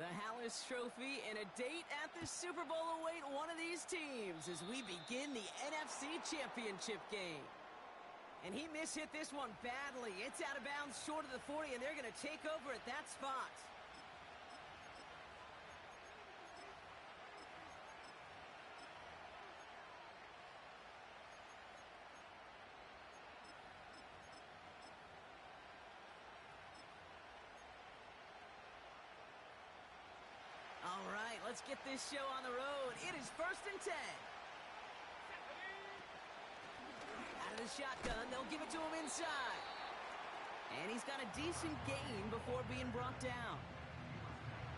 The Hallis Trophy and a date at the Super Bowl await one of these teams as we begin the NFC Championship game. And he mishit this one badly. It's out of bounds short of the 40, and they're going to take over at that spot. All right, let's get this show on the road. It is 1st and 10. Out of the shotgun, they'll give it to him inside. And he's got a decent gain before being brought down.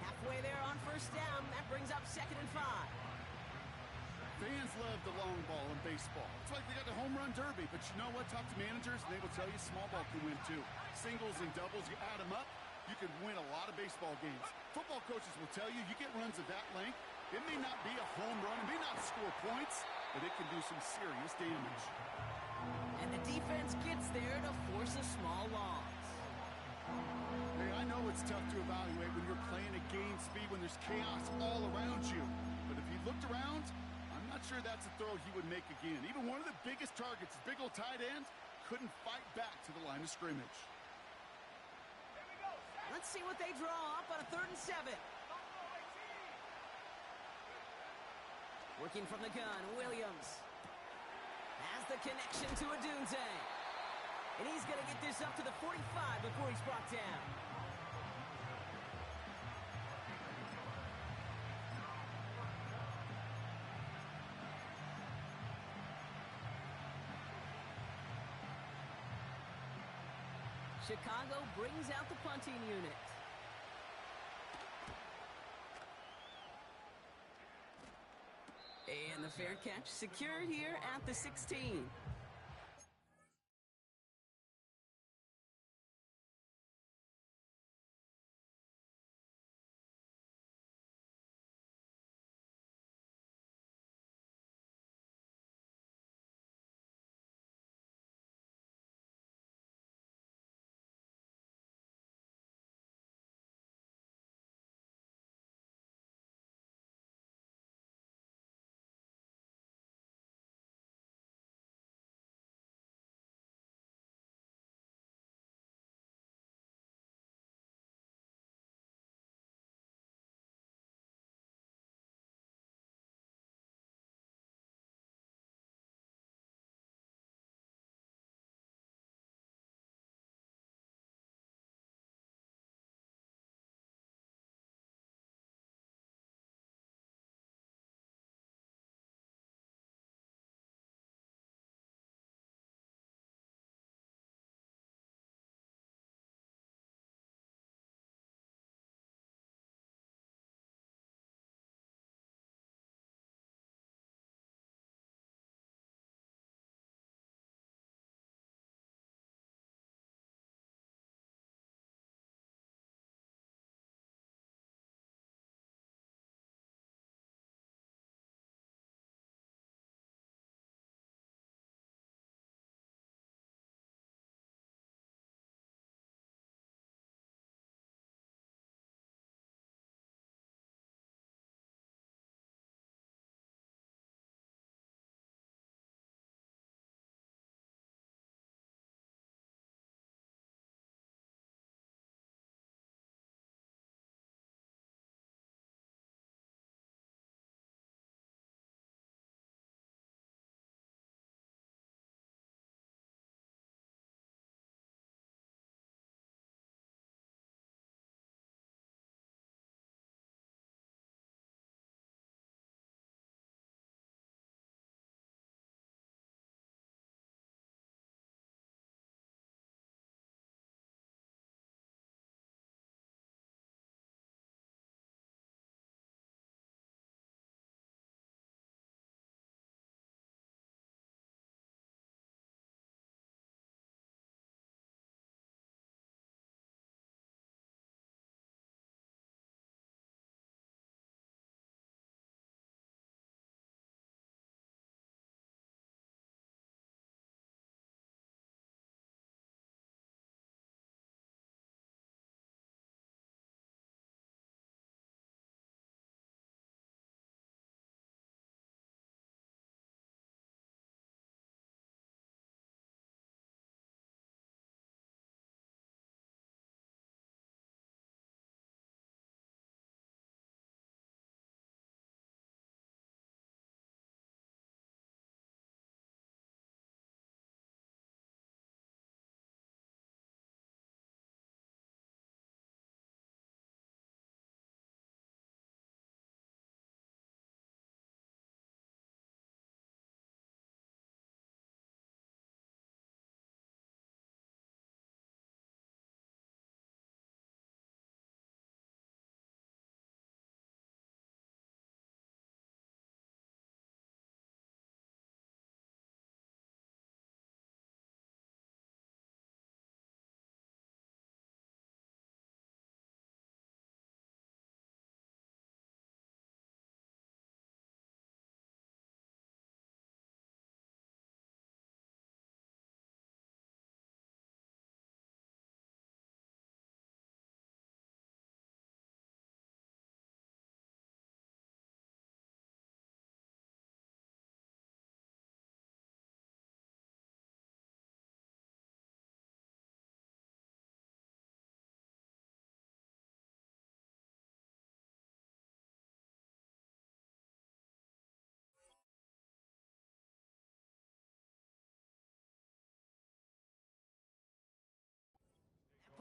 Halfway there on 1st down, that brings up 2nd and 5. Fans love the long ball in baseball. It's like they got the home run derby, but you know what? Talk to managers, and they will tell you small ball can win too. Singles and doubles, you add them up, you can win a lot of baseball games. Football coaches will tell you, you get runs of that length, it may not be a home run, it may not score points, but it can do some serious damage. And the defense gets there to force a small loss. Hey, I know it's tough to evaluate when you're playing at game speed, when there's chaos all around you. But if he looked around, I'm not sure that's a throw he would make again. Even one of the biggest targets, big old tight end, couldn't fight back to the line of scrimmage. Let's see what they draw up on a 3rd and 7. Working from the gun, Williams has the connection to Adunze. And he's going to get this up to the 45 before he's brought down. Chicago brings out the punting unit. And the fair catch secured here at the 16.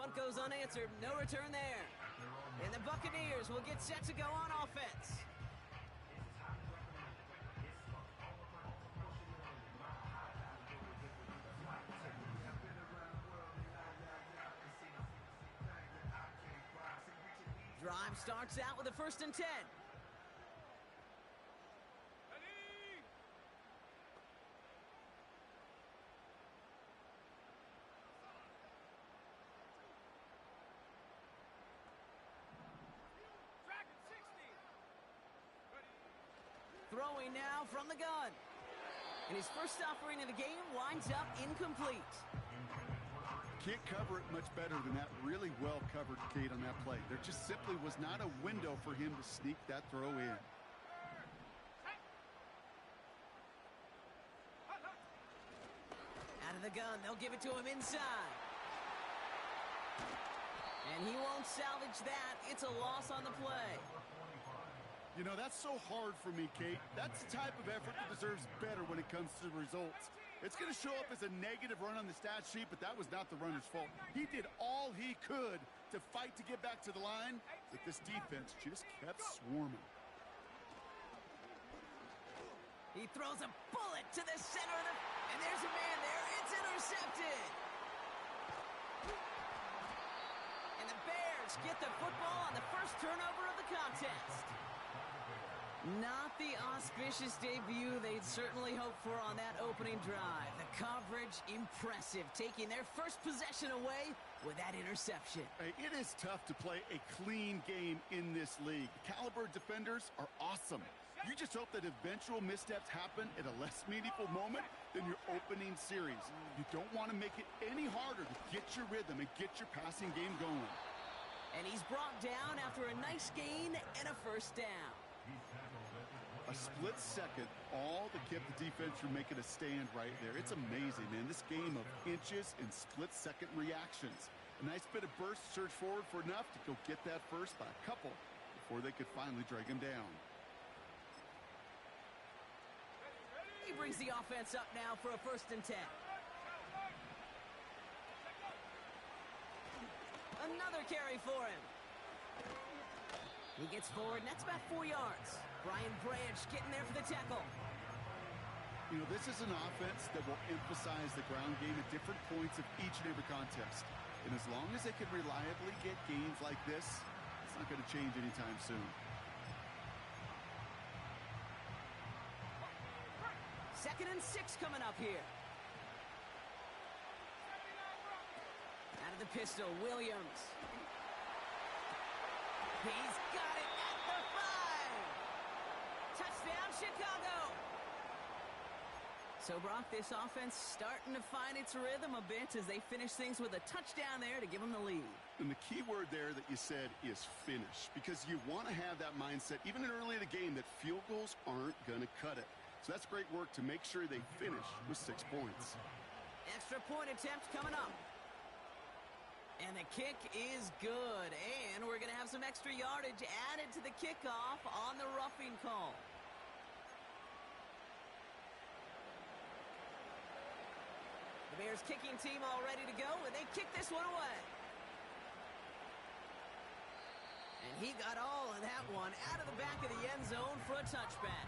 punt goes unanswered. No return there. And the Buccaneers will get set to go on offense. Drive starts out with a 1st and 10. Throwing now from the gun. And his first offering of the game winds up incomplete. Can't cover it much better than that. Really well covered, Kate, on that play. There just simply was not a window for him to sneak that throw in. Out of the gun, they'll give it to him inside. And he won't salvage that. It's a loss on the play. You know, that's so hard for me, Kate. That's the type of effort that deserves better when it comes to the results. It's going to show up as a negative run on the stat sheet, but that was not the runner's fault. He did all he could to fight to get back to the line, but this defense just kept swarming. He throws a bullet to the center of the... And there's a man there. It's intercepted. And the Bears get the football on the first turnover of the contest. Not the auspicious debut they'd certainly hoped for on that opening drive. The coverage, impressive, taking their first possession away with that interception. Hey, it is tough to play a clean game in this league. Caliber defenders are awesome. You just hope that eventual missteps happen at a less meaningful moment than your opening series. You don't want to make it any harder to get your rhythm and get your passing game going. And he's brought down after a nice gain and a first down. A split second, all that kept the defense from making a stand right there. It's amazing, man. This game of inches and split-second reactions. A nice bit of burst, surge forward for enough to go get that first by a couple before they could finally drag him down. He brings the offense up now for a 1st and 10. Another carry for him. He gets forward, and that's about 4 yards. Brian Branch getting there for the tackle. You know, this is an offense that will emphasize the ground game at different points of each and every contest. And as long as they can reliably get gains like this, it's not going to change anytime soon. 2nd and 6 coming up here. Out of the pistol, Williams. He's got it at the 5. Touchdown, Chicago. So, Brock, this offense starting to find its rhythm a bit as they finish things with a touchdown there to give them the lead. And the key word there that you said is finish, because you want to have that mindset, even early in the game, that field goals aren't going to cut it. So that's great work to make sure they finish with 6 points. Extra point attempt coming up. And the kick is good. And we're going to have some extra yardage added to the kickoff on the roughing call. The Bears kicking team all ready to go, and they kick this one away. And he got all of that one out of the back of the end zone for a touchback.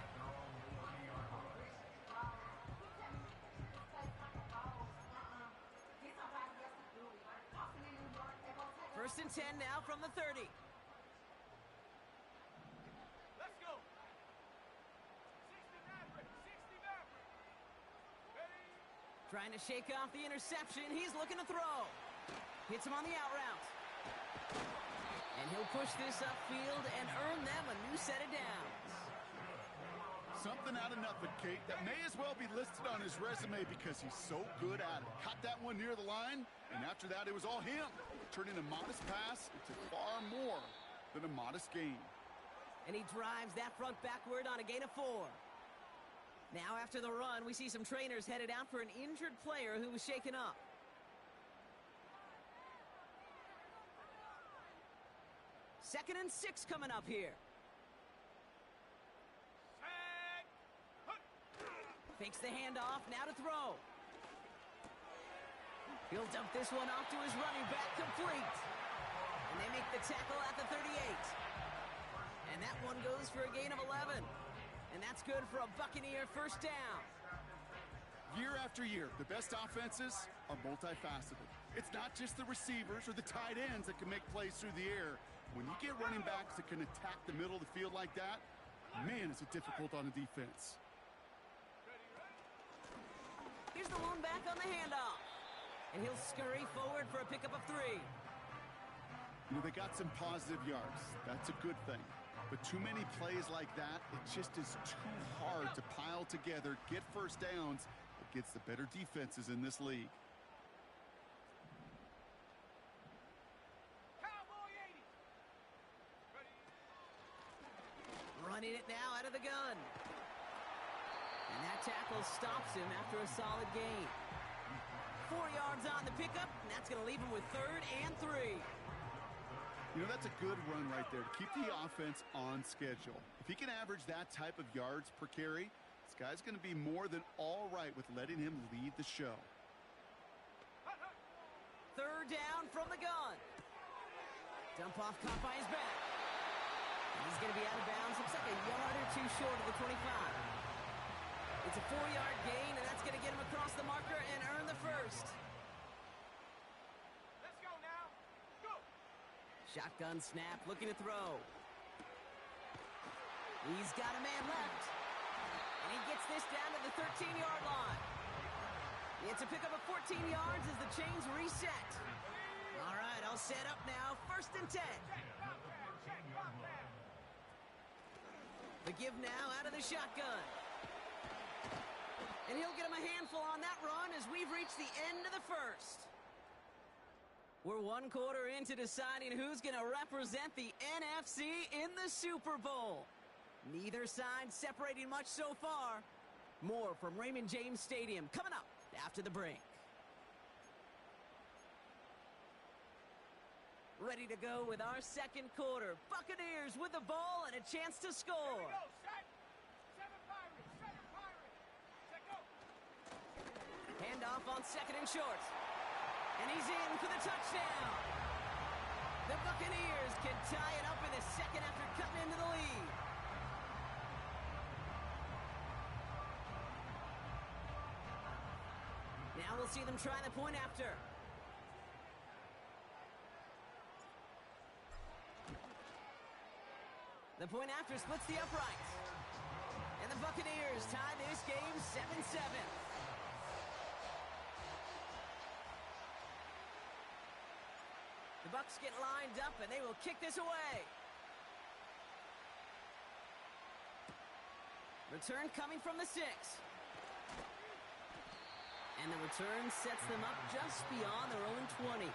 1st and 10 now from the 30. Let's go. 60 Trying to shake off the interception. He's looking to throw. Hits him on the out route. And he'll push this upfield and earn them a new set of downs. Something out of nothing, Kate. That may as well be listed on his resume because he's so good at it. Caught that one near the line, and after that, it was all him. Turning a modest pass into far more than a modest gain. And he drives that front backward on a gain of 4. Now after the run, we see some trainers headed out for an injured player who was shaken up. Second and 6 coming up here. Fakes the handoff, now to throw. He'll dump this one off to his running back, complete. And they make the tackle at the 38. And that one goes for a gain of 11. And that's good for a Buccaneer first down. Year after year, the best offenses are multifaceted. It's not just the receivers or the tight ends that can make plays through the air. When you get running backs that can attack the middle of the field like that, man, is it difficult on the defense. Here's the lone back on the handoff. And he'll scurry forward for a pickup of 3. You know, they got some positive yards. That's a good thing. But too many plays like that, it just is too hard to pile together, get first downs against the better defenses in this league. Running it now out of the gun. And that tackle stops him after a solid gain. 4 yards on the pickup, and that's going to leave him with 3rd and 3. You know, that's a good run right there to keep the offense on schedule. If he can average that type of yards per carry, this guy's going to be more than all right with letting him lead the show. 3rd down from the gun. Dump off caught by his back. And he's going to be out of bounds. Looks like a yard or 2 short of the 25. It's a 4-yard gain, and that's going to get him across the marker and earn the first. Let's go now. Go. Shotgun snap, looking to throw. He's got a man left. And he gets this down to the 13-yard line. It's a pickup of 14 yards as the chains reset. All right, all set up now. 1st and 10. The give now out of the shotgun. And he'll get him a handful on that run as we've reached the end of the first. We're 1 quarter into deciding who's going to represent the NFC in the Super Bowl. Neither side separating much so far. More from Raymond James Stadium coming up after the break. Ready to go with our 2nd quarter. Buccaneers with the ball and a chance to score. Here we go, set. 7 Pirates, 7 Pirates. Set, go. Handoff on 2nd and short. And he's in for the touchdown. The Buccaneers can tie it up in the 2nd after cutting into the lead. Now we'll see them try the point after. The point after splits the uprights. And the Buccaneers tie this game 7-7. The Bucs get lined up, and they will kick this away. Return coming from the 6. And the return sets them up just beyond their own 20.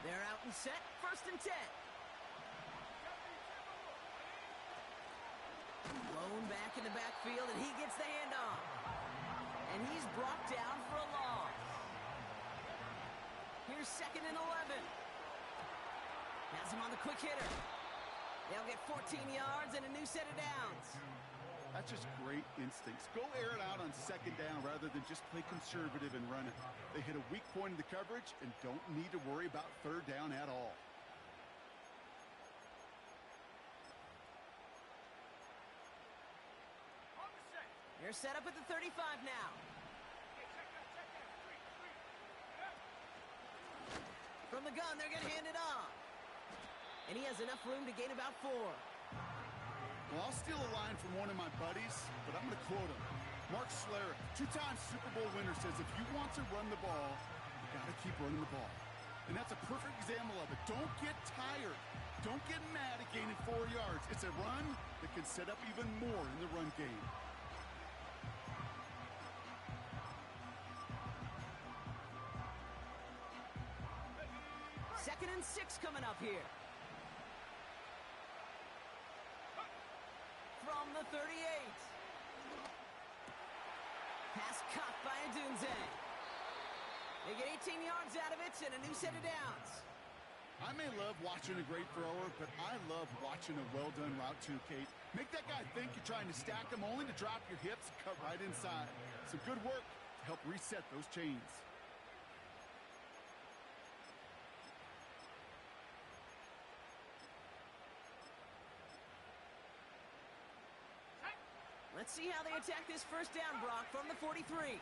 They're out and set. 1st and 10. Blown back in the backfield, and he gets the handoff. And he's brought down for a loss. Here's 2nd and 11. Has him on the quick hitter. They'll get 14 yards and a new set of downs. That's just great instincts. Go air it out on 2nd down rather than just play conservative and run it. They hit a weak point in the coverage and don't need to worry about 3rd down at all. On the set. They're set up at the 35 now. Hey, check that. 3. From the gun, they're going to hand it off. And he has enough room to gain about 4. Well, I'll steal a line from one of my buddies, but I'm going to quote him. Mark Schlereth, 2-time Super Bowl winner, says if you want to run the ball, you got to keep running the ball. And that's a perfect example of it. Don't get tired. Don't get mad at gaining 4 yards. It's a run that can set up even more in the run game. Second and 6 coming up here. From the 38. Pass caught by Adunze. They get 18 yards out of it and a new set of downs. I may love watching a great thrower, but I love watching a well-done route too, Kate. Make that guy think you're trying to stack him only to drop your hips and cut right inside. Some good work to help reset those chains. Let's see how they attack this first down, Brock, from the 43.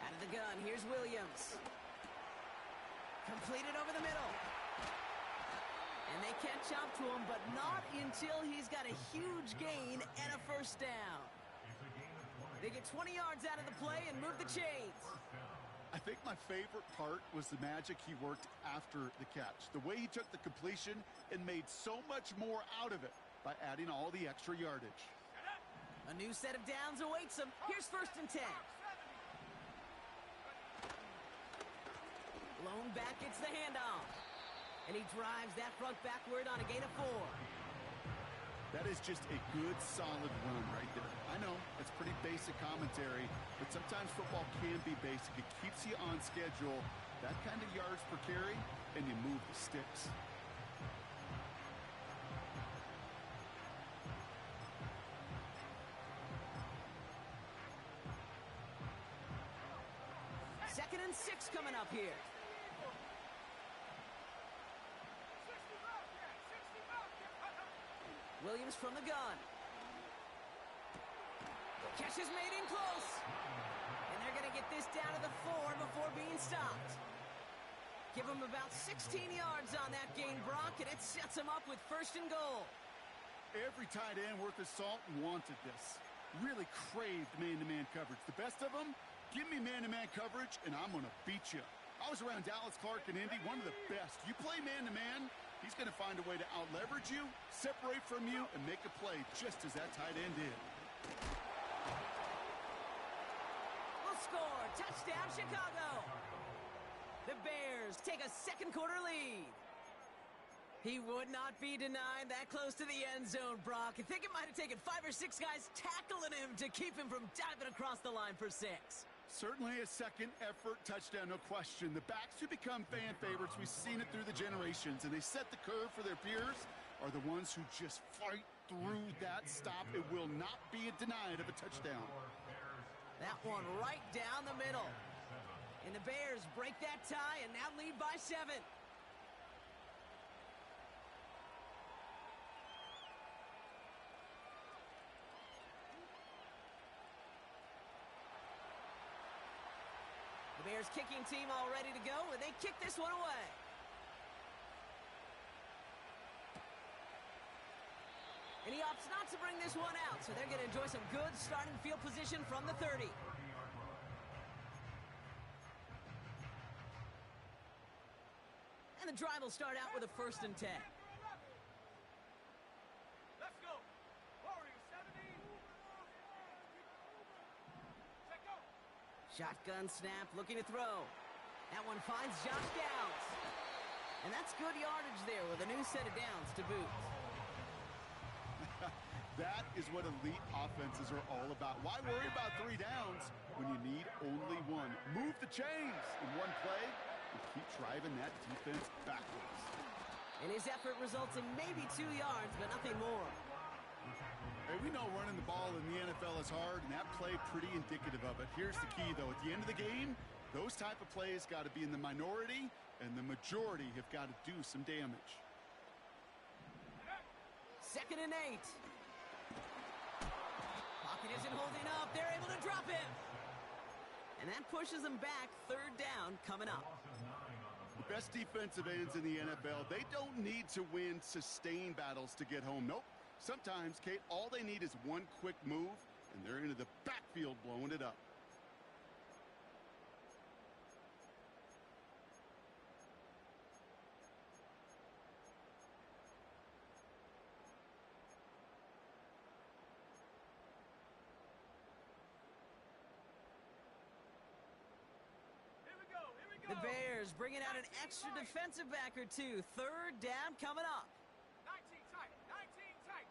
Out of the gun, here's Williams. Completed over the middle. And they catch up to him, but not until he's got a huge gain and a first down. They get 20 yards out of the play and move the chains. I think my favorite part was the magic he worked after the catch. The way he took the completion and made so much more out of it by adding all the extra yardage. A new set of downs awaits him. Here's 1st and 10. Blown back, it's the handoff. And he drives that front backward on a gain of 4. That is just a good, solid run right there. I know, it's pretty basic commentary, but sometimes football can be basic. It keeps you on schedule, that kind of yards per carry, and you move the sticks. Second and 6 coming up here. Williams from the gun. Catch is made in close. And they're going to get this down to the 4 before being stopped. Give them about 16 yards on that gain, Brock, and it sets them up with 1st and goal. Every tight end worth his salt wanted this. Really craved man-to-man coverage. The best of them, give me man-to-man coverage, and I'm going to beat you. I was around Dallas Clark and Indy, one of the best. You play man-to-man, he's going to find a way to out-leverage you, separate from you, and make a play just as that tight end did. Will score. Touchdown, Chicago. The Bears take a second quarter lead. He would not be denied that close to the end zone, Brock. I think it might have taken 5 or 6 guys tackling him to keep him from diving across the line for 6. Certainly a second effort touchdown, no question. The backs who become fan favorites, we've seen it through the generations, and they set the curve for their peers, are the ones who just fight through that stop. It will not be denied of a touchdown. That one right down the middle. And the Bears break that tie and now lead by 7. The Bears kicking team all ready to go, and they kick this one away. And he opts not to bring this one out, so they're going to enjoy some good starting field position from the 30. And the drive will start out with a 1st and 10. Let's go. Warriors 70. Check go. Shotgun snap, looking to throw. That one finds Josh Downs. And that's good yardage there with a new set of downs to boot. That is what elite offenses are all about. Why worry about 3 downs when you need only 1? Move the chains in one play and keep driving that defense backwards. And his effort results in maybe 2 yards, but nothing more. Hey, we know running the ball in the NFL is hard, and that play pretty indicative of it. Here's the key, though. At the end of the game, those type of plays got to be in the minority, and the majority have got to do some damage. 2nd and 8. Pocket isn't holding up. They're able to drop him. And that pushes them back. 3rd down coming up. The best defensive ends in the NFL, they don't need to win sustained battles to get home. Nope. Sometimes, Kate, all they need is one quick move, and they're into the backfield blowing it up. The Bears bringing out an extra defensive back or 2. 3rd down coming up. 19 tight. 19 tight.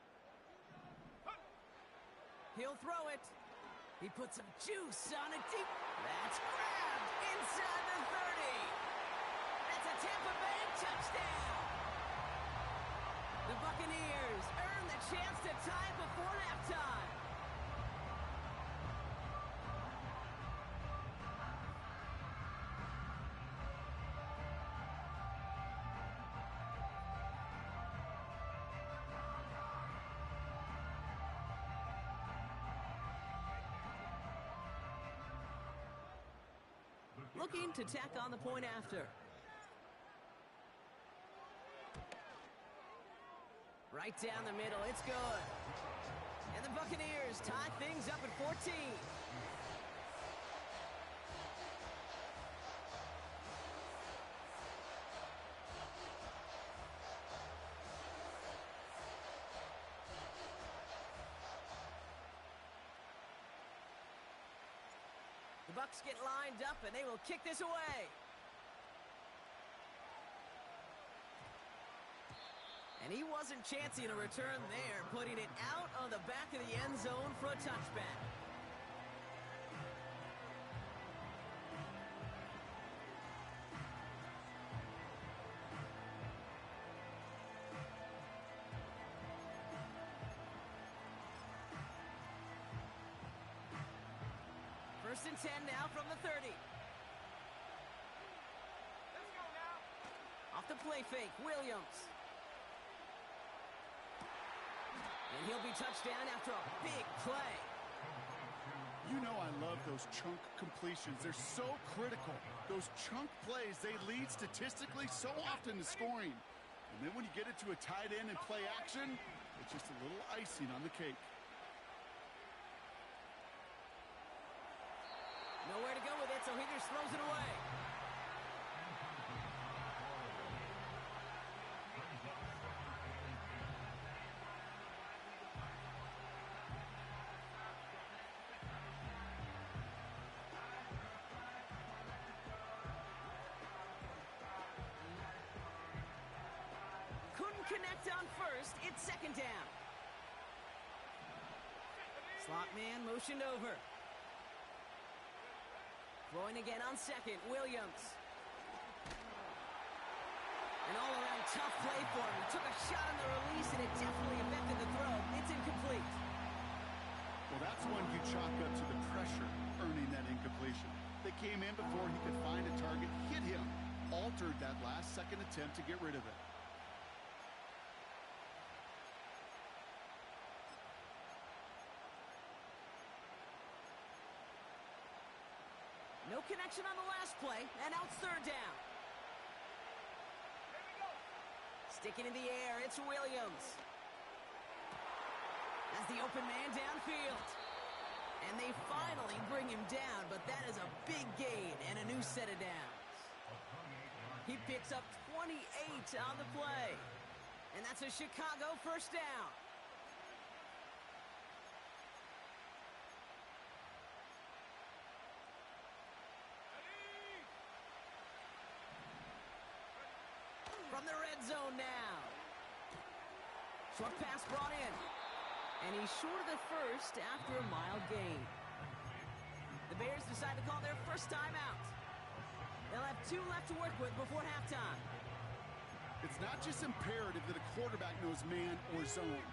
He'll throw it. He put some juice on a deep. That's grabbed inside the 30. That's a Tampa Bay touchdown. The Buccaneers earn the chance to tie before halftime. Looking to tack on the point after. Right down the middle, it's good. And the Buccaneers tie things up at 14. The Bucs get lined up, and they will kick this away. And he wasn't chancing a return there, putting it out on the back of the end zone for a touchback. First and 10 now from the 30. Let's go now. Off the play fake, Williams. And he'll be touched down after a big play. You know I love those chunk completions. They're so critical. Those chunk plays, they lead statistically so often to scoring. And then when you get it to a tight end and play action, it's just a little icing on the cake. Nowhere to go with it, so he just throws it away. Couldn't connect on first. It's second down. Slot man motioned over. Throwing again on second, Williams. An all-around tough play for him. He took a shot on the release, and it definitely affected the throw. It's incomplete. Well, that's one you chalk up to the pressure earning that incompletion. They came in before he could find a target, hit him, altered that last-second attempt to get rid of it. No connection on the last play, and now it's third down. Sticking in the air, it's Williams. As the open man downfield. And they finally bring him down, but that is a big gain and a new set of downs. He picks up 28 on the play. And that's a Chicago first down. From the red zone now. Short pass brought in. And he's short of the first after a mild gain. The Bears decide to call their first timeout. They'll have 2 left to work with before halftime. It's not just imperative that a quarterback knows man or zone.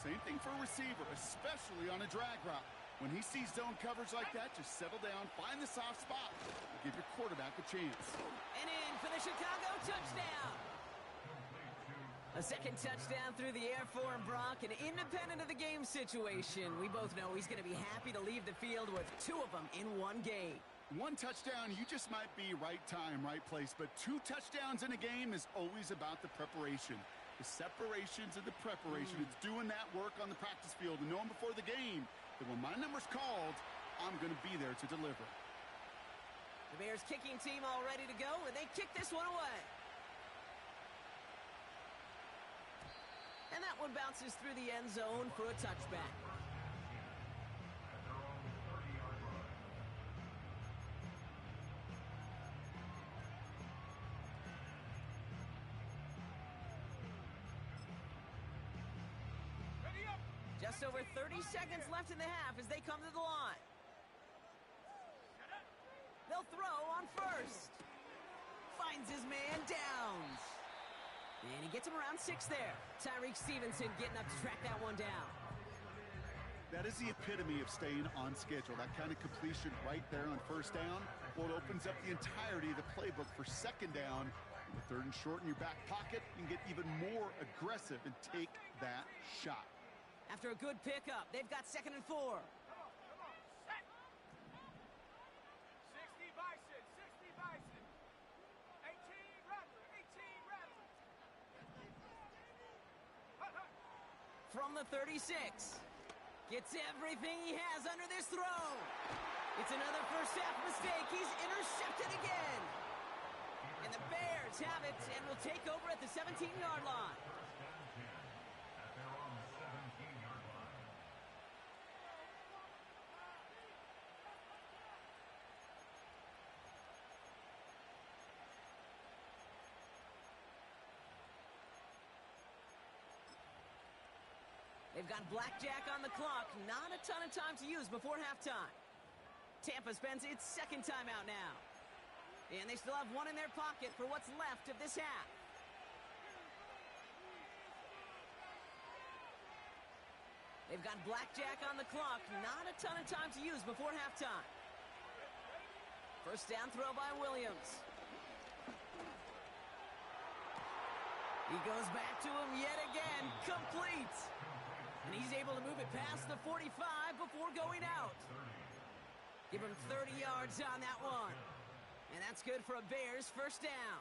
Same thing for a receiver, especially on a drag route. When he sees zone coverage like that, just settle down, find the soft spot, and give your quarterback a chance. And in for the Chicago touchdown. A second touchdown through the air for him, Brock, and independent of the game situation, we both know he's going to be happy to leave the field with 2 of them in one game. 1 touchdown, you just might be right time, right place, but 2 touchdowns in a game is always about the preparation. The separations and the preparation. It's doing that work on the practice field and knowing before the game that when my number's called, I'm going to be there to deliver. The Bears kicking team all ready to go, and they kick this one away. And that one bounces through the end zone for a touchback. Just over 30 seconds left in the half as they come to the line. They'll throw on first. Finds his man Downs. And he gets him around 6 there. Tyreek Stevenson getting up to track that one down. That is the epitome of staying on schedule. That kind of completion right there on first down. Well, it opens up the entirety of the playbook for second down. With third and short in your back pocket, you can get even more aggressive and take that shot. After a good pickup, they've got 2nd and 4. Come on, set. 60 Bison, 60 Bison. 18 Rattler, 18 Rattler. Hut, hut. From the 36. Gets everything he has under this throw. It's another first half mistake. He's intercepted again. And the Bears have it and will take over at the 17-yard line. They've got blackjack on the clock. Not a ton of time to use before halftime. Tampa spends its 2nd timeout now. And they still have one in their pocket for what's left of this half. They've got blackjack on the clock. Not a ton of time to use before halftime. First down throw by Williams. He goes back to him yet again. Complete. And he's able to move it past the 45 before going out. Give him 30 yards on that one. And that's good for a Bears first down.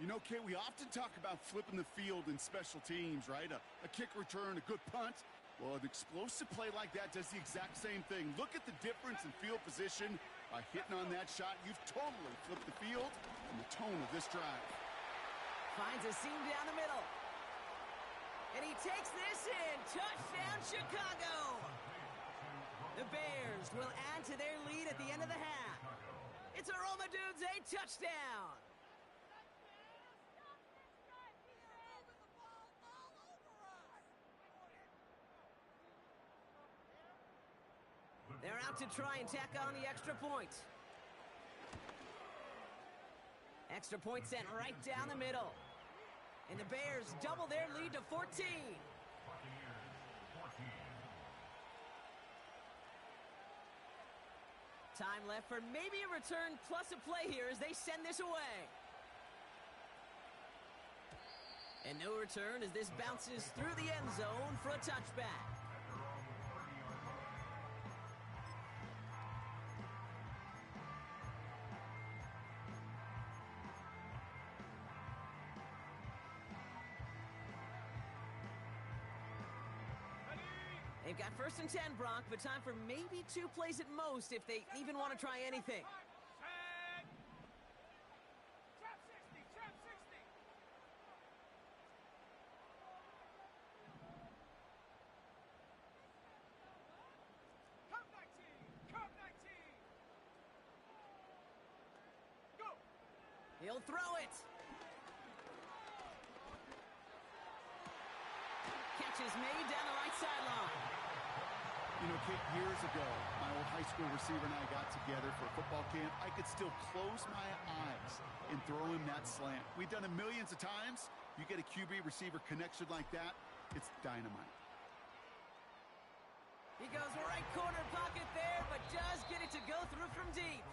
You know, Kate, we often talk about flipping the field in special teams, right? A kick return, a good punt. Well, an explosive play like that does the exact same thing. Look at the difference in field position. By hitting on that shot, you've totally flipped the field and the tone of this drive. Finds a seam down the middle. And he takes this in. Touchdown, Chicago. The Bears will add to their lead at the end of the half. It's a Roma Dudes, a touchdown. They're out to try and tack on the extra point. Extra point sent right down the middle. And the Bears double their lead to 14. Time left for maybe a return plus a play here as they send this away. And no return as this bounces through the end zone for a touchback. They've got 1st and 10, Brock, but time for maybe 2 plays at most if they even want to try anything. Set. Trap 60, trap 60. Cup 19, cup 19. Go. He'll throw it. Catch is made down the right sideline. You know, Kate, years ago, my old high school receiver and I got together for a football camp. I could still close my eyes and throw him that slant. We've done it millions of times. You get a QB-receiver connection like that, it's dynamite. He goes right corner pocket there, but does get it to go through from deep.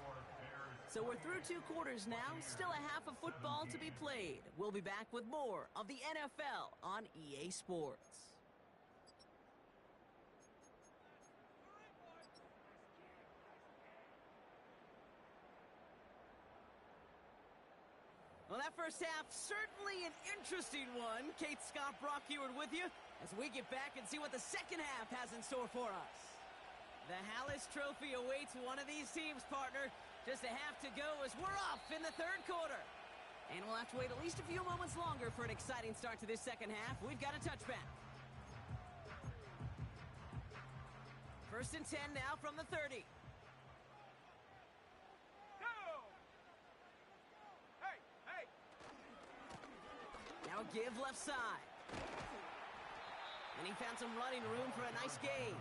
So we're through 2 quarters now. Still a half of football to be played. We'll be back with more of the NFL on EA Sports. Well, that first half, certainly an interesting one. Kate, Scott, Brock Ewart with you as we get back and see what the second half has in store for us. The Hallis Trophy awaits one of these teams, partner. Just a half to go as we're off in the 3rd quarter. And we'll have to wait at least a few moments longer for an exciting start to this second half. We've got a touchback. 1st and 10 now from the 30. Now a give left side. And he found some running room for a nice gain.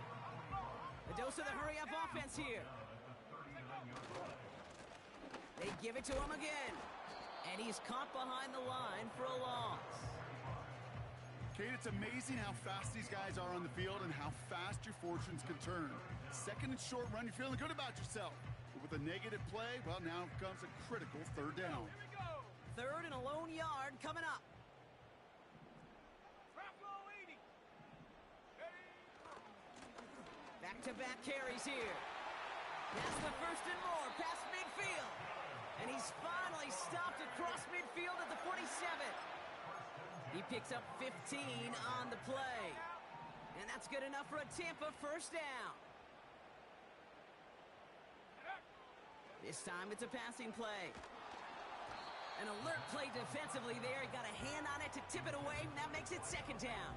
A dose of the hurry-up offense here. They give it to him again. And he's caught behind the line for a loss. Kate, it's amazing how fast these guys are on the field and how fast your fortunes can turn. Second and short run, you're feeling good about yourself. But with a negative play, well, now comes a critical third down. Here we go. Third and a lone yard coming up. Trap low 80. Back-to-back carries here. That's the first and more, past midfield. And he's finally stopped across midfield at the 47. He picks up 15 on the play. And that's good enough for a Tampa first down. This time it's a passing play. An alert play defensively there. He got a hand on it to tip it away, and that makes it second down.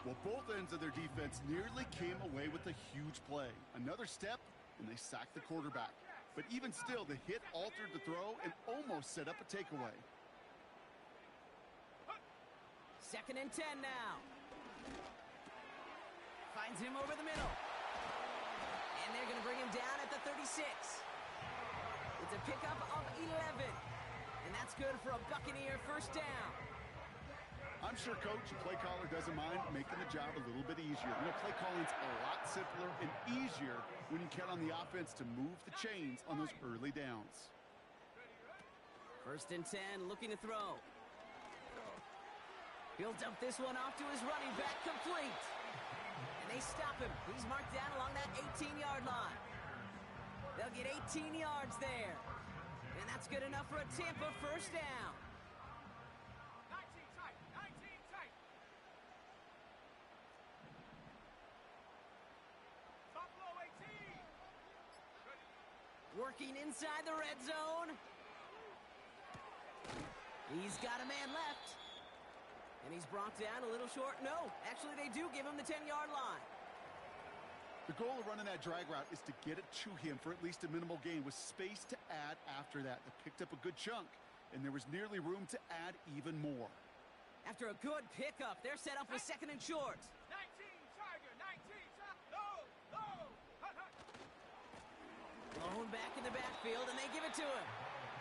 Well, both ends of their defense nearly came away with a huge play. Another step, and they sacked the quarterback. But even still, the hit altered the throw and almost set up a takeaway. Second and 10 now. Finds him over the middle. And they're going to bring him down at the 36. It's a pickup of 11. And that's good for a Buccaneer first down. I'm sure Coach, play caller, doesn't mind making the job a little bit easier. You know, play calling's a lot simpler and easier when you count on the offense to move the chains on those early downs. First and 10, looking to throw. He'll dump this one off to his running back, complete. And they stop him. He's marked down along that 18-yard line. They'll get 18 yards there. And that's good enough for a Tampa first down. 19 tight. 19 tight. Top low 18. Working inside the red zone. He's got a man left. And he's brought down a little short. No, actually they do give him the 10-yard line. The goal of running that drag route is to get it to him for at least a minimal gain with space to add after that. They picked up a good chunk, and there was nearly room to add even more. After a good pickup, they're set up with second and short. 19 Tiger. 19 Tiger. Low. Low. Hut, hut. Blown back in the backfield, and they give it to him.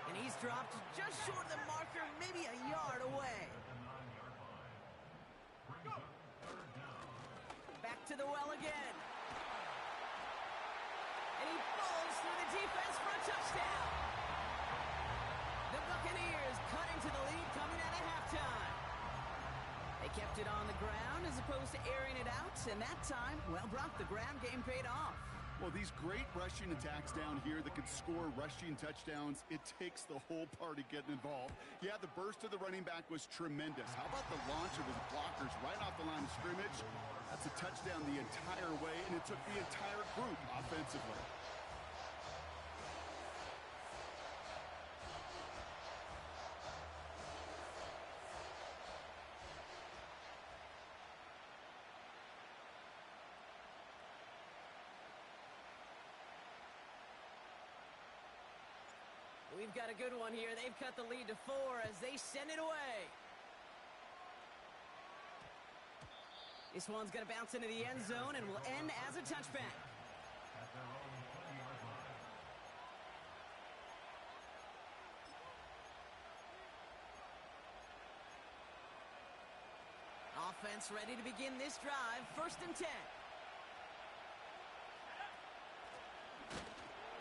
And he's dropped just short of the marker, maybe a yard away. Back to the well again. And he falls through the defense for a touchdown. The Buccaneers cut into the lead coming out of halftime. They kept it on the ground as opposed to airing it out, and that time, well, Brock, the ground game paid off. Well, these great rushing attacks down here that could score rushing touchdowns, it takes the whole party getting involved. Yeah, the burst of the running back was tremendous. How about the launch of his blockers right off the line of scrimmage? That's a touchdown the entire way, and it took the entire group offensively. We've got a good one here. They've cut the lead to 4 as they send it away. This one's going to bounce into the end zone and will end as a touchback. Offense ready to begin this drive. First and 10.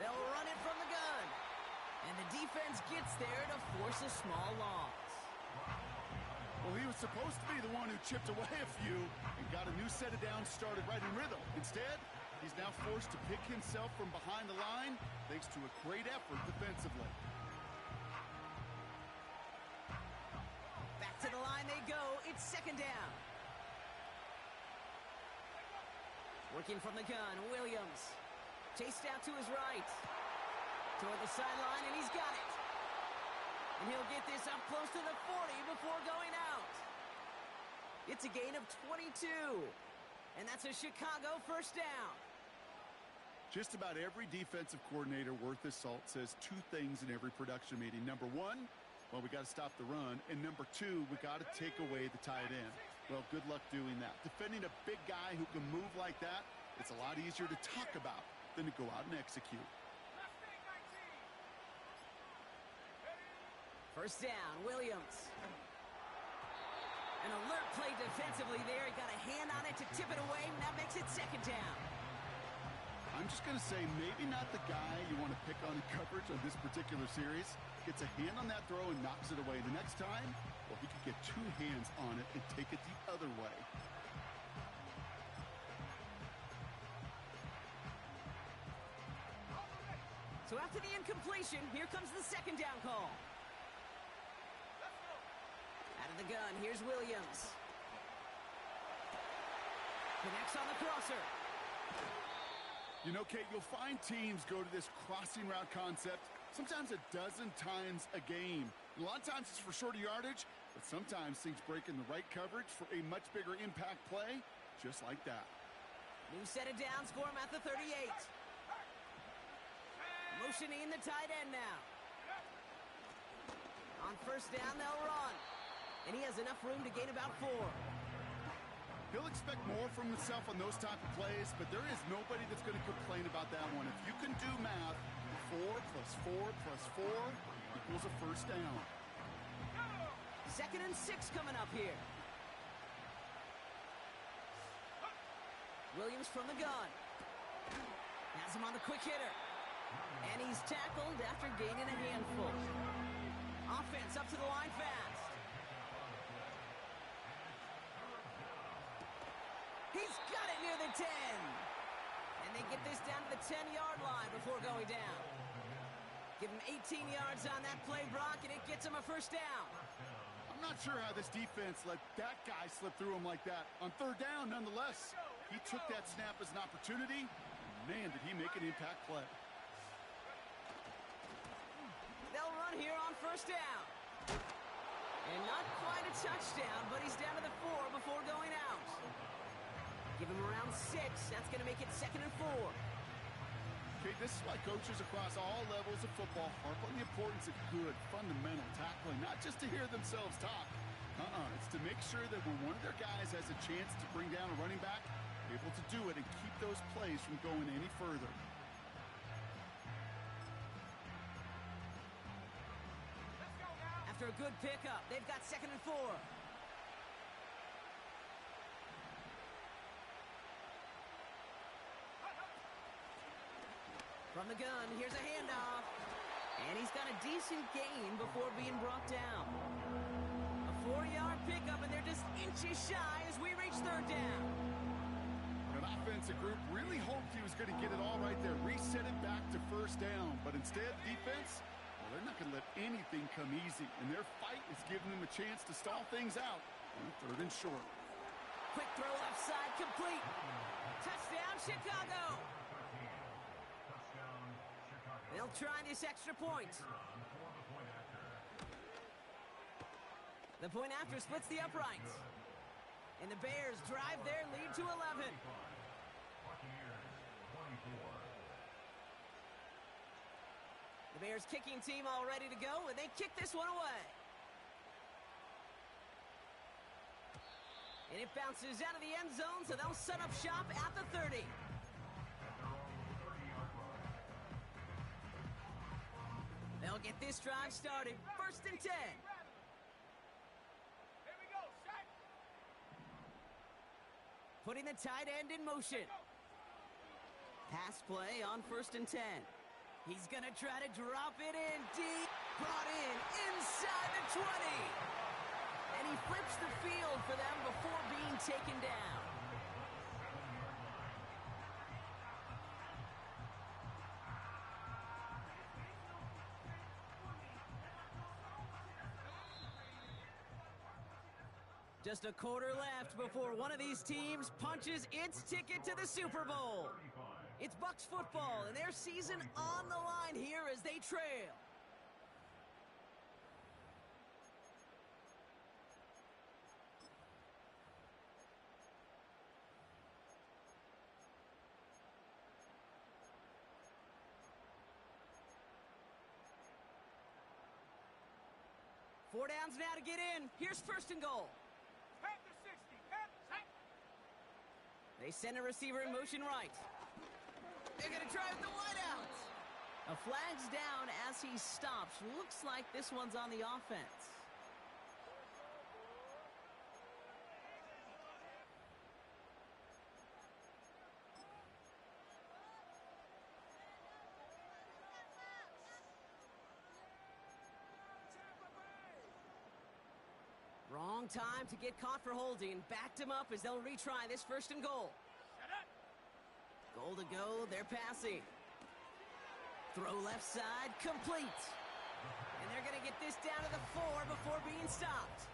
They'll run it from the gun. And the defense gets there to force a small loss. Well, he was supposed to be the one who chipped away a few and got a new set of downs started right in rhythm. Instead, he's now forced to pick himself from behind the line thanks to a great effort defensively. Back to the line they go. It's second down. Working from the gun, Williams. Chased out to his right. Toward the sideline, and he's got it. And he'll get this up close to the 40 before going out. It's a gain of 22. And that's a Chicago first down. Just about every defensive coordinator worth his salt says two things in every production meeting. Number one, well, we got to stop the run. And number two, we got to take away the tight end. Well, good luck doing that. Defending a big guy who can move like that, it's a lot easier to talk about than to go out and execute. First down, Williams. An alert play defensively there. He got a hand on it to tip it away, and that makes it second down. I'm just going to say maybe not the guy you want to pick on in coverage on this particular series. Gets a hand on that throw and knocks it away. The next time, well, he could get two hands on it and take it the other way. So after the incompletion, here comes the second down call. Out of the gun, here's Williams. Connects on the crosser. You know, Kate, you'll find teams go to this crossing route concept sometimes a dozen times a game. A lot of times it's for shorter yardage, but sometimes things break in the right coverage for a much bigger impact play, just like that. New set of downs for him at the 38. Motioning the tight end now. On first down, they'll run. And he has enough room to gain about 4. He'll expect more from himself on those type of plays, but there is nobody that's going to complain about that one. If you can do math, 4 plus 4 plus 4 equals a first down. 2nd and 6 coming up here. Williams from the gun. Has him on the quick hitter. And he's tackled after gaining a handful. Offense up to the line fast. He's got it near the 10. And they get this down to the 10-yard line before going down. Give him 18 yards on that play, Brock, and it gets him a first down. I'm not sure how this defense let that guy slip through him like that. On third down, nonetheless, he took that snap as an opportunity. Man, did he make an impact play. They'll run here on first down. And not quite a touchdown, but he's down to the 4 before going out. Give him around 6. That's going to make it 2nd and 4. Okay, this is why coaches across all levels of football harp on the importance of good, fundamental tackling, not just to hear themselves talk. It's to make sure that when one of their guys has a chance to bring down a running back, they're able to do it and keep those plays from going any further. After a good pickup, they've got 2nd and 4. From the gun, here's a handoff. And he's got a decent gain before being brought down. A 4-yard pickup, and they're just inches shy as we reach third down. An offensive group really hoped he was going to get it all right there, reset it back to first down. But instead, defense, well, they're not going to let anything come easy. And their fight is giving them a chance to stall things out on 3rd and short. Quick throw left side, complete. Touchdown, Chicago. They'll try this extra point. The point after splits the uprights. And the Bears drive their lead to 11. The Bears kicking team all ready to go, and they kick this one away. And it bounces out of the end zone, so they'll set up shop at the 30. They'll get this drive started. 1st and 10. Here we go, set. Putting the tight end in motion. Pass play on 1st and 10. He's going to try to drop it in deep. Brought in inside the 20. And he flips the field for them before being taken down. Just a quarter left before one of these teams punches its ticket to the Super Bowl. It's Bucs football, and their season on the line here as they trail. Four downs now to get in. Here's 1st and goal. Panther 60. Panther, set. They send a receiver in motion right. They're going to try with the wideout. A flag's down as he stops. Looks like this one's on the offense. Wrong time to get caught for holding. Backed him up as they'll retry this 1st and goal. Goal to go, they're passing. Throw left side, complete. And they're going to get this down to the 4 before being stopped.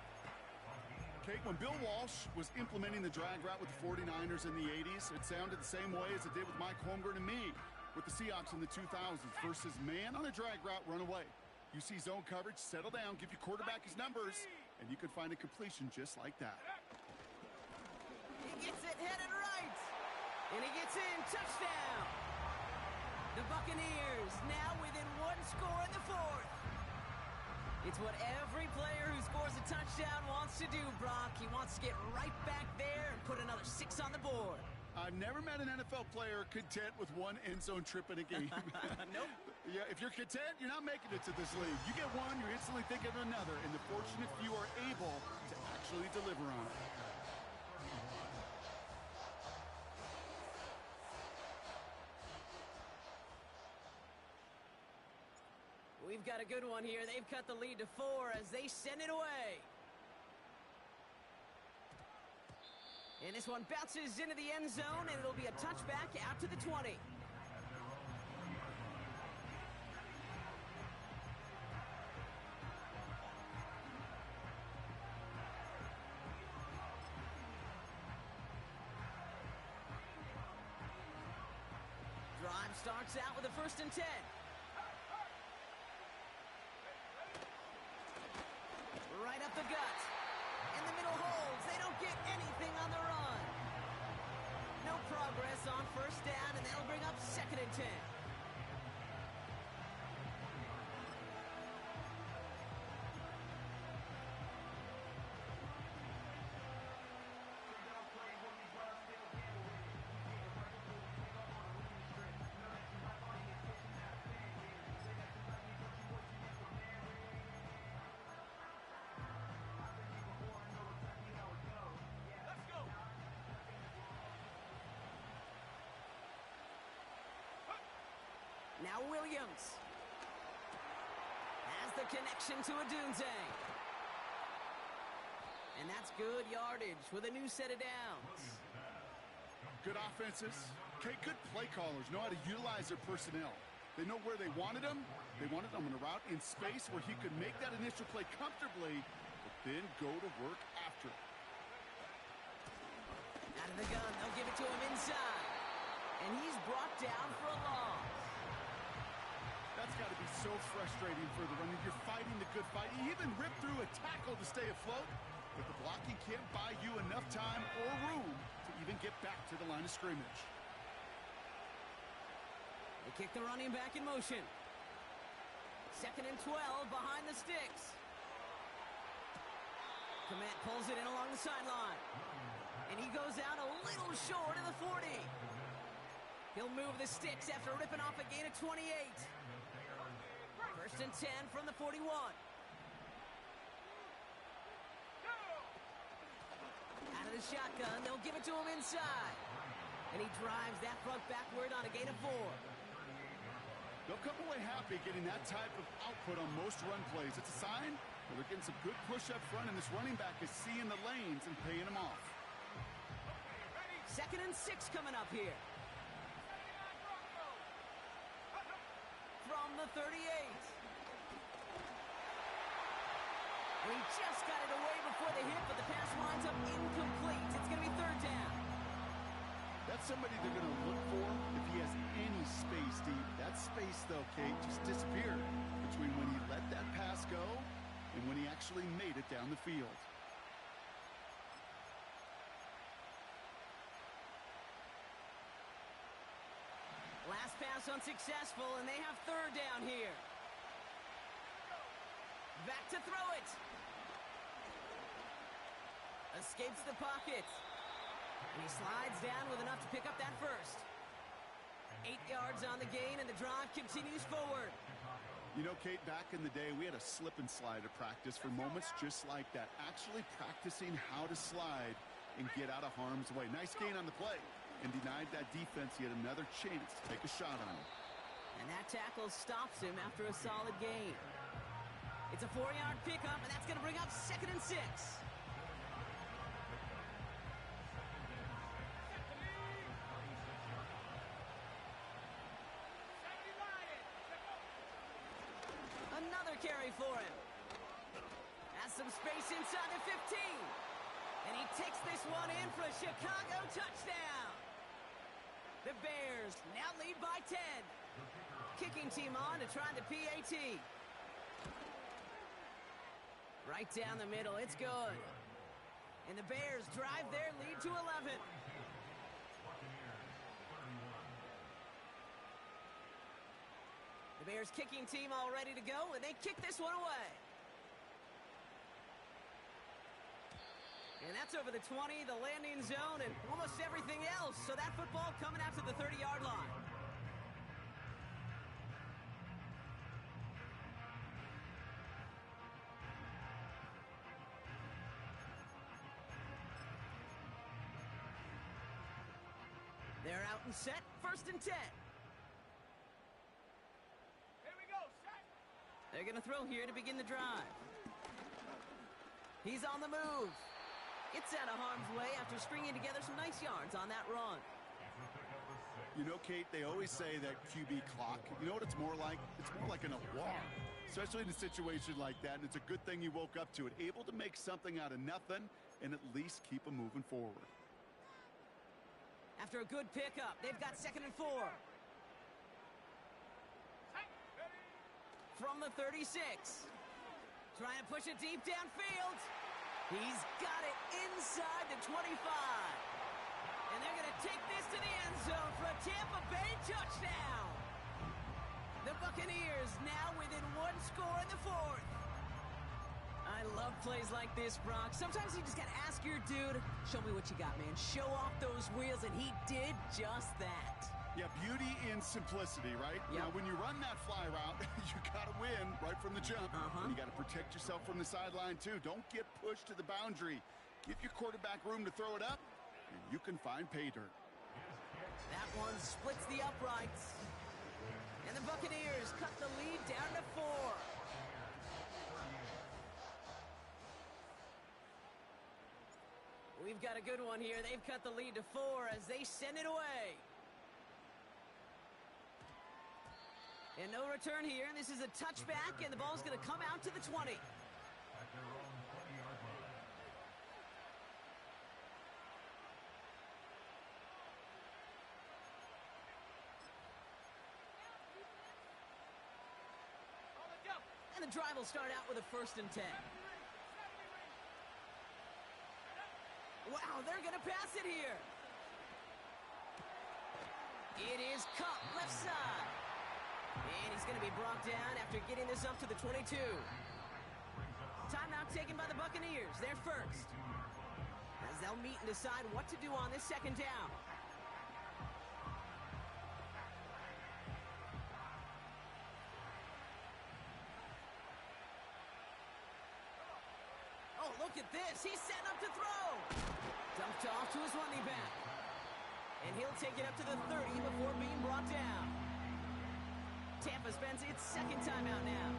Kate, when Bill Walsh was implementing the drag route with the 49ers in the 80s, it sounded the same way as it did with Mike Holmgren and me with the Seahawks in the 2000s versus man on a drag route, run away. You see zone coverage, settle down, give your quarterback his numbers, and you can find a completion just like that. He gets it headed right. And he gets in. Touchdown. The Buccaneers now within 1 score in the 4th. It's what every player who scores a touchdown wants to do, Brock. He wants to get right back there and put another 6 on the board. I've never met an NFL player content with 1 end zone trip in a game. Nope. Yeah, if you're content, you're not making it to this league. You get one, you're instantly thinking of another, and the fortunate few are able to actually deliver on it. We've got a good one here. They've cut the lead to 4 as they send it away. And this one bounces into the end zone, and it'll be a touchback out to the 20. Drive starts out with a 1st and 10. Right up the gut. In the middle holds. They don't get anything on the run. No progress on 1st down, and they'll bring up 2nd and 10. Now Williams has the connection to Adunze. And that's good yardage with a new set of downs. Good offenses. Okay, good play callers know how to utilize their personnel. They know where they wanted them. They wanted them in a route in space where he could make that initial play comfortably, but then go to work after. Out of the gun, they'll give it to him inside. And he's brought down for a loss. That's got to be so frustrating for the runner. You're fighting the good fight. You even rip through a tackle to stay afloat, but the blocking can't buy you enough time or room to even get back to the line of scrimmage. They kick the running back in motion. 2nd and 12 behind the sticks. Komet pulls it in along the sideline. And he goes out a little short of the 40. He'll move the sticks after ripping off a gain of 28. 1st and 10 from the 41. Out of the shotgun, they'll give it to him inside. And he drives that front backward on a gain of 4. They'll come away happy getting that type of output on most run plays. It's a sign that they're getting some good push up front, and this running back is seeing the lanes and paying them off. 2nd and 6 coming up here. From the 38. And he just got it away before the hit, but the pass winds up incomplete. It's going to be 3rd down. That's somebody they're going to look for if he has any space deep. That space, though, Kate, just disappeared between when he let that pass go and when he actually made it down the field. Last pass unsuccessful, and they have 3rd down here. Back to throw it. Escapes the pocket. And he slides down with enough to pick up that 1st. 8 yards on the gain, and the drive continues forward. You know, Kate, back in the day, we had a slip and slide to practice for moments just like that. Actually practicing how to slide and get out of harm's way. Nice gain on the play, and denied that defense yet another chance to take a shot on him. And that tackle stops him after a solid gain. It's a 4-yard pickup, and that's going to bring up 2nd and 6. Another carry for him. Has some space inside the 15. And he takes this one in for a Chicago touchdown. The Bears now lead by 10. Kicking team on to try the PAT. Right down the middle, it's good. And the Bears drive their lead to 11. The Bears kicking team all ready to go, and they kick this one away. And that's over the 20, the landing zone, and almost everything else. So that football coming out to the 30-yard line. They're out and set, 1st and 10. They're going to throw here to begin the drive. He's on the move. Gets out of harm's way after stringing together some nice yards on that run. You know, Kate, they always say that QB clock, you know what it's more like? It's more like an alarm, especially in a situation like that, and it's a good thing you woke up to it. Able to make something out of nothing and at least keep them moving forward. After a good pickup, they've got 2nd and 4. From the 36. Trying to push it deep downfield. He's got it inside the 25. And they're going to take this to the end zone for a Tampa Bay touchdown. The Buccaneers now within 1 score in the 4th. I love plays like this, Brock. Sometimes you just got to ask your dude, show me what you got, man. Show off those wheels, and he did just that. Yeah, beauty in simplicity, right? Yep. Now, when you run that fly route, you got to win right from the jump. And you got to protect yourself from the sideline, too. Don't get pushed to the boundary. Give your quarterback room to throw it up, and you can find pay dirt. That one splits the uprights. And the Buccaneers cut the lead down to 4. We've got a good one here. They've cut the lead to 4 as they send it away. And no return here. This is a touchback, and the ball's going to come out to the 20. And the drive will start out with a 1st and 10. Wow, they're going to pass it here. It is Cup left side. And he's going to be brought down after getting this up to the 22. Timeout taken by the Buccaneers. They're first. As they'll meet and decide what to do on this 2nd down. Oh, look at this. He's setting up to throw. Dumped off to his running back. And he'll take it up to the 30 before being brought down. Tampa spends its 2nd timeout now.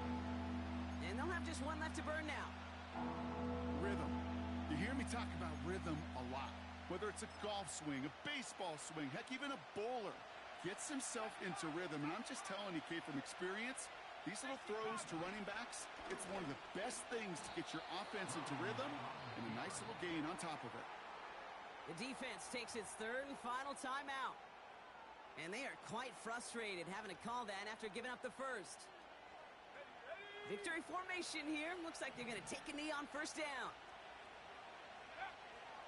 And they'll have just one left to burn now. Rhythm. You hear me talk about rhythm a lot. Whether it's a golf swing, a baseball swing, heck, even a bowler. Gets himself into rhythm. And I'm just telling you, Kate, from experience, these little throws to running backs, it's one of the best things to get your offense into rhythm and a nice little gain on top of it. The defense takes its 3rd and final timeout. And they are quite frustrated having to call that after giving up the 1st. Victory formation here. Looks like they're going to take a knee on 1st down.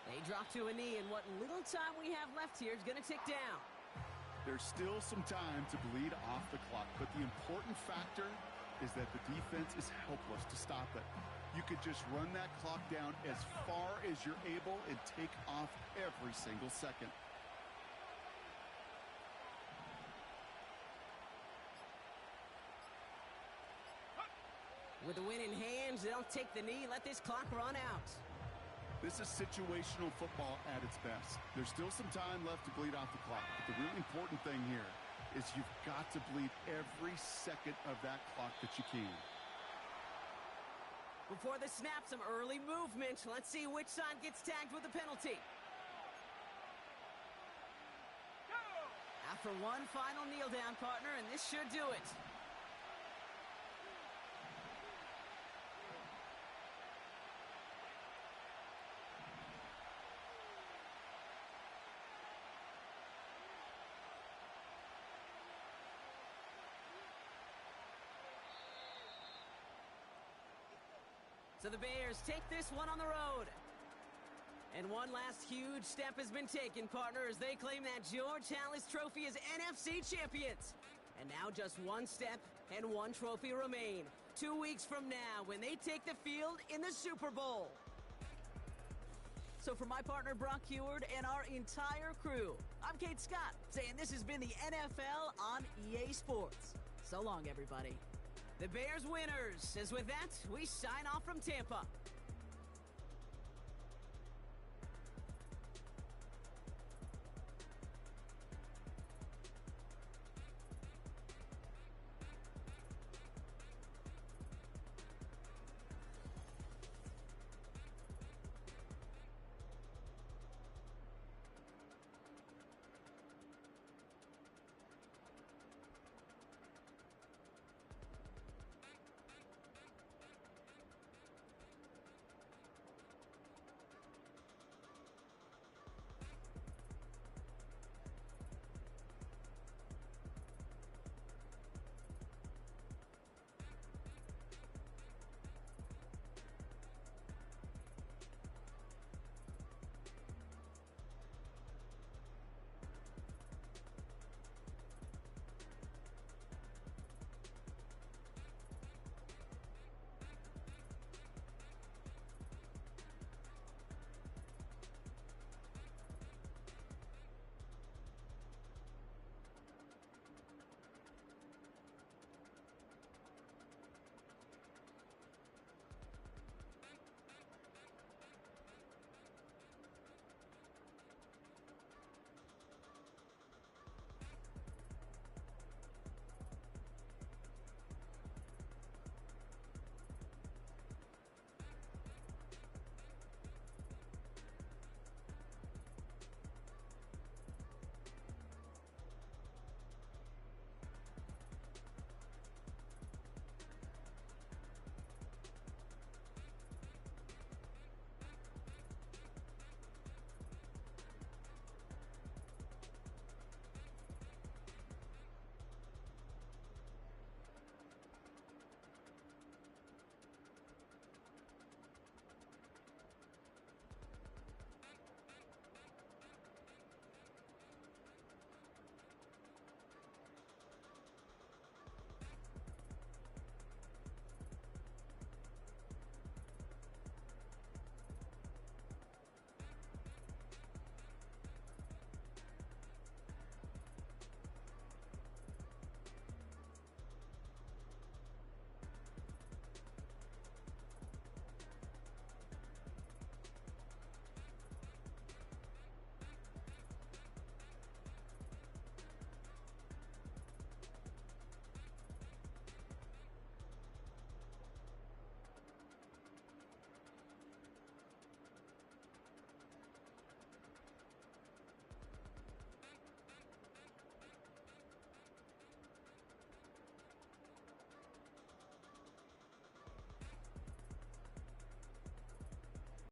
They drop to a knee, and what little time we have left here is going to tick down. There's still some time to bleed off the clock, but the important factor is that the defense is helpless to stop it. You could just run that clock down as far as you're able and take off every single second. With the win in hand, they'll take the knee and let this clock run out. This is situational football at its best. There's still some time left to bleed off the clock, but the really important thing here is you've got to bleed every second of that clock that you can. Before the snap, some early movement. Let's see which side gets tagged with the penalty. Go! After one final kneel down, partner, and this should do it. So the Bears take this one on the road. And one last huge step has been taken, partner, as they claim that George Halas Trophy as NFC champions. And now just one step and one trophy remain. 2 weeks from now when they take the field in the Super Bowl. So for my partner Brock Heward and our entire crew, I'm Kate Scott saying this has been the NFL on EA Sports. So long, everybody. The Bears winners, as with that, we sign off from Tampa.